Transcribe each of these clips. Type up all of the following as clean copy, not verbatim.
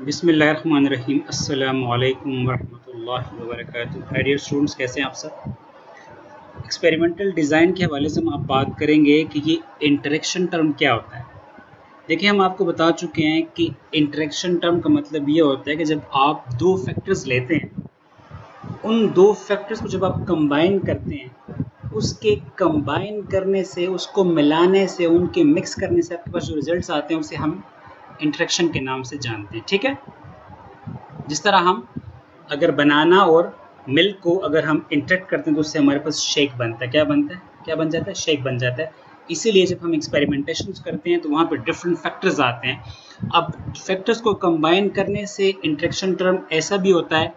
बिस्मिल्लाहिर्रहमानिर्रहीम। अस्सलामु अलैकुम वरहमतुल्लाहि वबरकातुहू। डियर स्टूडेंट्स, कैसे हैं आप सब? एक्सपेरिमेंटल डिज़ाइन के हवाले से हम आप बात करेंगे कि ये इंटरेक्शन टर्म क्या होता है। देखिए, हम आपको बता चुके हैं कि इंटरेक्शन टर्म का मतलब ये होता है कि जब आप दो फैक्टर्स लेते हैं, उन दो फैक्टर्स को जब आप कंबाइन करते हैं, उसके कंबाइन करने से, उसको मिलाने से, उनके मिक्स करने से आपके पास जो रिजल्ट्स आते हैं उसे हम इंटरेक्शन के नाम से जानते हैं। ठीक है, जिस तरह हम अगर बनाना और मिल्क को अगर हम इंटरेक्ट करते हैं तो उससे हमारे पास शेक बनता है। क्या बनता है? क्या बन जाता है? शेक बन जाता है। इसीलिए जब हम एक्सपेरिमेंटेशन करते हैं तो वहाँ पे डिफरेंट फैक्टर्स आते हैं। अब फैक्टर्स को कंबाइन करने से इंटरेक्शन टर्म ऐसा भी होता है,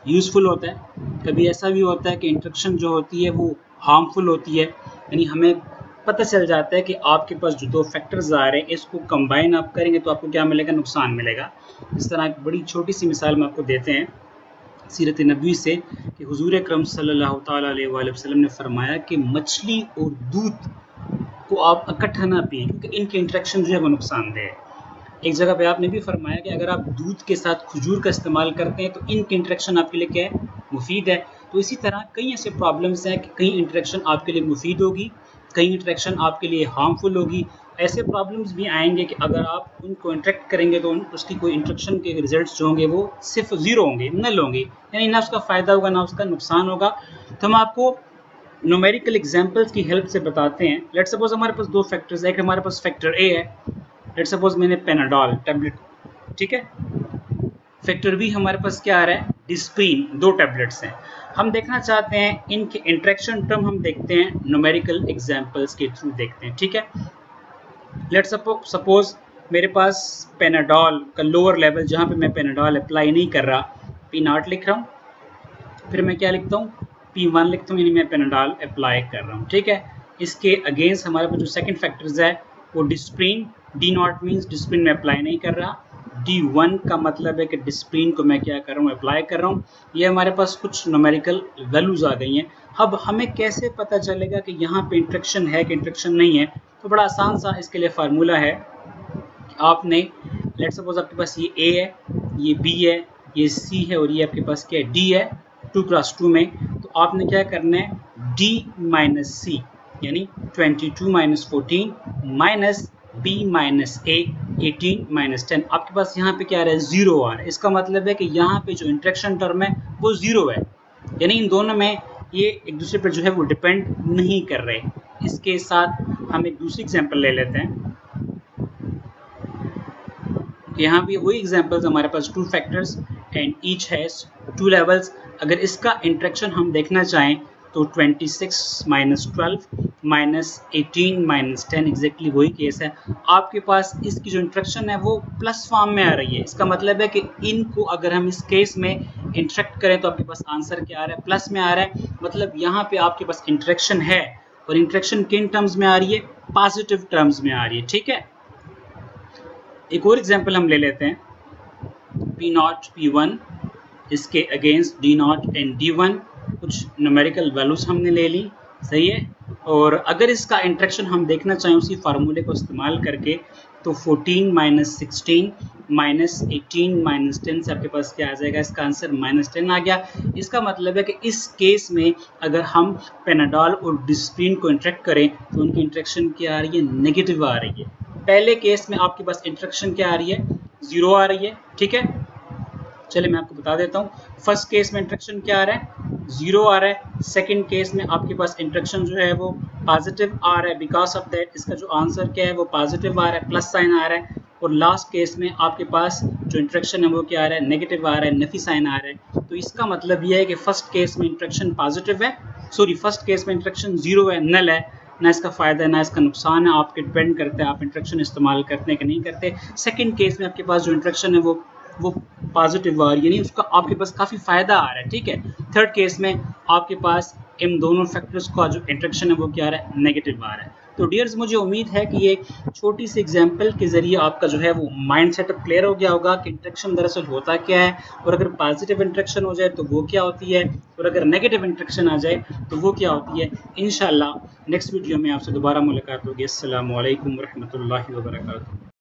यूज़फुल होता है, कभी ऐसा भी होता है कि इंटरेक्शन जो होती है वो हार्मफुल होती है। यानी हमें पता चल जाता है कि आपके पास जो दो फैक्टर्स आ रहे हैं, इसको कंबाइन आप करेंगे तो आपको क्या मिलेगा? नुकसान मिलेगा। इस तरह एक बड़ी छोटी सी मिसाल में आपको देते हैं सीरत नबवी से कि हुजूर अकरम सल्लल्लाहु ताला अलैहि वसल्लम ने फरमाया कि मछली और दूध को आप इकट्ठा ना पिएं क्योंकि इनके इंटरेक्शन जो है वो नुकसानदेह है। एक जगह पे आपने भी फरमाया कि अगर आप दूध के साथ खजूर का इस्तेमाल करते हैं तो इनकी इंटरेक्शन आपके लिए क्या है? मुफीद है। तो इसी तरह कई ऐसे प्रॉब्लम्स हैं कि कई इंटरेक्शन आपके लिए मुफीद होगी, कई इंटरेक्शन आपके लिए हार्मफुल होगी। ऐसे प्रॉब्लम्स भी आएंगे कि अगर आप उनको इंटरेक्ट करेंगे तो उसकी कोई इंटरेक्शन के रिजल्ट्स जो होंगे वो सिर्फ ज़ीरो होंगे, नल होंगे, यानी ना उसका फ़ायदा होगा ना उसका नुकसान होगा। तो हम आपको न्यूमेरिकल एग्जाम्पल्स की हेल्प से बताते हैं। लेट्स सपोज हमारे पास दो फैक्टर्स है, एक हमारे पास फैक्टर ए है, लेट्स सपोज मैंने पेनाडॉल टैबलेट, ठीक है। फैक्टर बी हमारे पास क्या आ रहा है? डिस्प्रीन, दो टैबलेट्स हैं। हम देखना चाहते हैं इनके इंटरेक्शन टर्म, हम देखते हैं न्यूमेरिकल एग्जाम्पल्स के थ्रू देखते हैं, ठीक है। लेट्स सपोज मेरे पास पेनाडॉल का लोअर लेवल, जहाँ पे मैं पेनाडॉल अप्लाई नहीं कर रहा, P0 लिख रहा हूँ, फिर मैं क्या लिखता हूँ? P1 लिखता हूँ, यानी मैं पेनाडॉल अप्लाई कर रहा हूँ, ठीक है। इसके अगेंस्ट हमारे पास जो सेकंड फैक्टर्स है वो डिस्प्रीन, D0 मीन्स डिस्प्रीन में अप्लाई नहीं कर रहा, D1 का मतलब है कि डिस्प्रीन को मैं क्या कर रहा हूँ? अप्लाई कर रहा हूँ। ये हमारे पास कुछ न्यूमेरिकल वैल्यूज आ गई हैं। अब हमें कैसे पता चलेगा कि यहाँ पे इंटरेक्शन है कि इंटरेक्शन नहीं है? तो बड़ा आसान सा इसके लिए फार्मूला है। आपने लेट्स सपोज आपके पास ये A है, ये B है, ये C है और ये आपके पास क्या है? D है, 2x2 में। तो आपने क्या करना है? D माइनस C यानी 22 minus 14 minus B minus A 18 minus 10। आपके पास यहाँ पे क्या आ रहा है? जीरो आ रहा है। इसका मतलब है कि यहाँ पे जो इंटरेक्शन टर्म है वो जीरो है, यानी इन दोनों में ये एक दूसरे पर जो है वो डिपेंड नहीं कर रहे। इसके साथ हम एक दूसरी एग्जांपल ले लेते हैं। यहाँ भी वही एग्जांपल्स, हमारे पास two factors and each has two levels. अगर इसका इंटरेक्शन हम देखना चाहें तो 26 माइनस 12 माइनस 18 माइनस 10 एग्जैक्टली वही केस है। आपके पास इसकी जो इंटरेक्शन है वो प्लस फॉर्म में आ रही है। इसका मतलब है कि इनको अगर हम इस केस में इंटरेक्ट करें तो आपके पास आंसर क्या आ रहा है? प्लस में आ रहा है। मतलब यहाँ पे आपके पास इंटरेक्शन है, और इंटरेक्शन किन टर्म्स में आ रही है? पॉजिटिव टर्म्स में आ रही है, ठीक है। एक और एग्जांपल हम ले लेते हैं, P0 P1, इसके अगेंस्ट D0 एंड D1। कुछ न्यूमेरिकल वैल्यूज हमने ले ली, सही है। और अगर इसका इंटरेक्शन हम देखना चाहें उसी फार्मूले को इस्तेमाल करके तो 14 माइनस 16 माइनस 18 माइनस 10 से आपके पास क्या आ जाएगा? इसका आंसर माइनस 10 आ गया। इसका मतलब है कि इस केस में अगर हम पेनाडॉल और डिस्प्रीन को इंटरेक्ट करें तो उनकी इंटरेक्शन क्या आ रही है? नेगेटिव आ रही है। पहले केस में आपके पास इंटरेक्शन क्या आ रही है? जीरो आ रही है, ठीक है। चलिए मैं आपको बता देता हूँ। फर्स्ट केस में इंटरेक्शन क्या आ रहा है? जीरो आ रहा है। सेकंड केस में आपके पास इंटरेक्शन जो है वो पॉजिटिव आ रहा है। बिकॉज ऑफ दैट इसका जो आंसर क्या है? वो पॉजिटिव आ रहा है, प्लस साइन आ रहा है। और लास्ट केस में आपके पास जो इंटरेक्शन है वो क्या आ रहा है? नेगेटिव आ रहा है, नफी साइन आ रहा है। तो इसका मतलब यह है कि फर्स्ट केस में इंटरेक्शन पॉजिटिव है, सॉरी फर्स्ट केस में इंटरेक्शन जीरो है, नल है, ना इसका फ़ायदा है ना इसका नुकसान है। आपके डिपेंड करते हैं आप इंटरेक्शन इस्तेमाल करते हैं कि नहीं करते। सेकंड केस में आपके पास जो इंटरेक्शन है वो पॉजिटिव आ रही है, यानी उसका आपके पास काफ़ी फ़ायदा आ रहा है, ठीक है। थर्ड केस में आपके पास इन दोनों फैक्टर्स का जो इंटरेक्शन है वो क्या आ रहा है? नेगेटिव आ रहा है। तो डियर्स, मुझे उम्मीद है कि ये छोटी सी एग्जांपल के ज़रिए आपका जो है वो माइंड सेटअप क्लियर हो गया होगा कि इंटरेक्शन दरअसल होता क्या है, और अगर पॉजिटिव इंटरेक्शन हो जाए तो वो क्या होती है, और अगर नेगेटिव इंटरेक्शन आ जाए तो वो क्या होती है। इंशाल्लाह नेक्स्ट वीडियो में आपसे दोबारा मुलाकात होगी। अस्सलामु अलैकुम वरहमतुल्लाहि वबरकातुहू।